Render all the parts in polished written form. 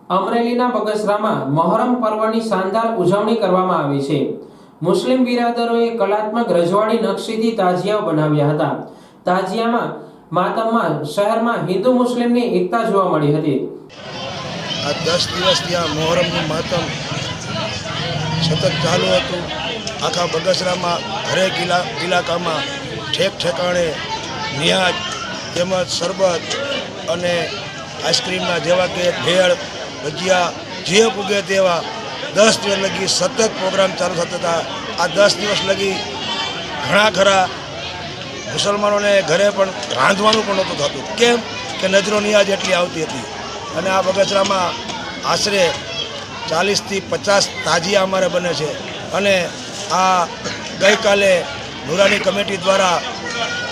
અમરેલીના બગસરામાં મહોરમ પર્વની શાનદાર ઉજવણી કરવામાં આવી છે। મુસ્લિમ બિરાદરોએ કલાત્મક રજવાડી નકશીથી તાજિયાઓ બનાવ્યા હતા। તાજિયામાં માતમમાં શહેરમાં હિન્દુ મુસ્લિમની એકતા જોવા મળી હતી। આ 10 દિવસથી આ મહોરમનું માતમ સતત ચાલુ હતું। આખા બગસરામાં હરેક ઇલાકામાં ઠેક ઠેકાણે નિયાજ તેમજ શરબત અને આઈસ્ક્રીમના જેવા કે ભેળ ભજીયા જે પૂગે તેવા 10 દિવસ લગી સતત પ્રોગ્રામ ચાલુ થતા હતા। આ 10 દિવસ લગી ઘણા ખરા મુસલમાનોને ઘરે પણ રાંધવાનું પણ નહોતું થતું, કેમ કે નજરો નિયાજ એટલી આવતી હતી। અને આ બગસરામાં આશરે 40 થી 50 તાજિયા અમારે બને છે। અને આ ગઈકાલે નુરાની કમિટી દ્વારા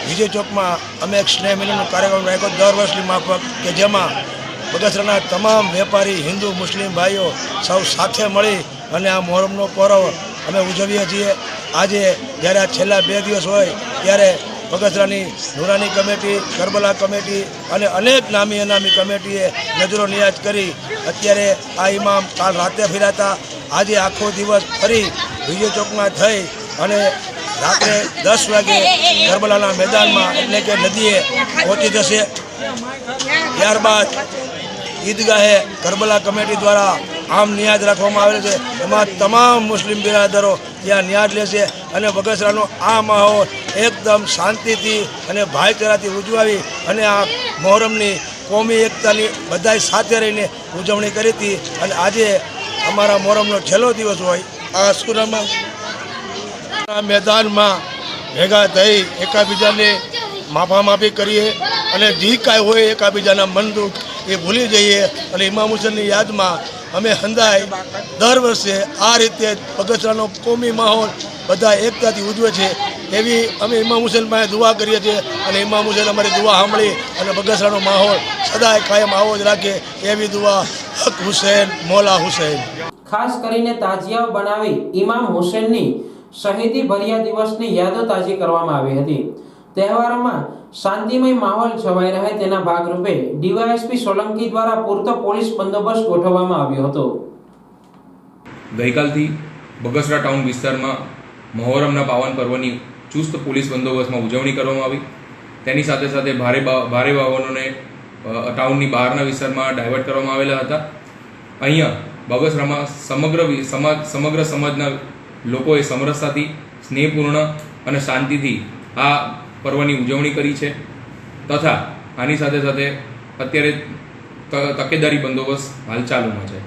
વિજય ચોકમાં અમે એક સ્નેહ મિલનનો કાર્યક્રમ રાખ્યો દર વર્ષની માફક, કે જેમાં બગસરાના તમામ વેપારી હિન્દુ મુસ્લિમ ભાઈઓ સૌ સાથે મળી અને આ મહોરમનો પર્વ અમે ઉજવીએ છીએ। આજે જ્યારે આ છેલ્લા 2 દિવસ હોય ત્યારે બગસરાની નુરાની કમિટી, કરબલા કમિટી અને અનેક નામી અનામી કમિટીએ નજરો નિયાજ કરી અત્યારે આ ઇમામ કાલ રાતે ફેરાતા આજે આખો દિવસ ફરી વિજય ચોકમાં થઈ અને રાત્રે 10 વાગે કરબલાના મેદાનમાં એટલે કે નદીએ પહોંચી જશે। ત્યારબાદ ઈદગાહે કરબલા કમિટી દ્વારા આમ નિયાજ રાખવામાં આવેલ છે, એમાં તમામ મુસ્લિમ બિરાદરો ત્યાં નિયાજ લેશે અને બગસરાનો આ માહોલ એકદમ શાંતિથી અને ભાઈચારાથી ઉજવાવી અને આ મહોરમની કોમી એકતાની બધાય સાથે રહીને ઉજવણી કરી હતી। અને આજે અમારા મહોરમનો છેલ્લો દિવસ હોય આ આશુરામાં મેદાનમાં ભેગા થઈ એકાબીજાને માફામાફી કરીએ અને જે કાંઈ હોય એકાબીજાના મન દુઃખ એ ભૂલી જઈએ અને ઇમામ હુસેનની યાદમાં અમે હંધાઈ દર વર્ષે આ રીતે બગસરાનો કોમી માહોલ બધા એકતાથી ઉજવે છે એવી અમે ઇમામ હુસેન પાસે દુઆ કરીએ છીએ અને ઇમામ હુસેન અમારી દુઆ સાંભળી અને બગસરાનો માહોલ સદાય કાયમ આવો જ રાખે એવી દુઆ હક હુસેન મૌલા હુસેન। ખાસ કરીને તાજિયાઓ બનાવી ઇમામ હુસેનની શહીદી ભર્યા દિવસની યાદો તાજી કરવામાં આવી હતી। તહેવારોમાં શાંતિમય માહોલ છવાઈ રહે તેના ભાગરૂપે ડીવાયએસપી સોલંકી દ્વારા પૂરતો પોલીસ બંદોબસ્ત ગોઠવવામાં આવ્યો હતો। ગઈકાલથી બગસરા ટાઉન વિસ્તારમાં મહોરમના પાવન પર્વની ચુસ્ત પોલીસ બંદોબસ્તમાં ઉજવણી કરવામાં આવી। તેની સાથે સાથે ભારે વાહનોને ટાઉનની બહારના વિસ્તારમાં ડાયવર્ટ કરવામાં આવેલા હતા। અહીંયા બગસરામાં સમગ્ર સમાજના લોકોએ સમરસતાથી, સ્નેહપૂર્ણ અને શાંતિથી આ પર્વની ઉજવણી કરી છે તથા આની સાથે સાથે અત્યારે તકેદારી બંદોબસ્ત હાલ ચાલુમાં છે।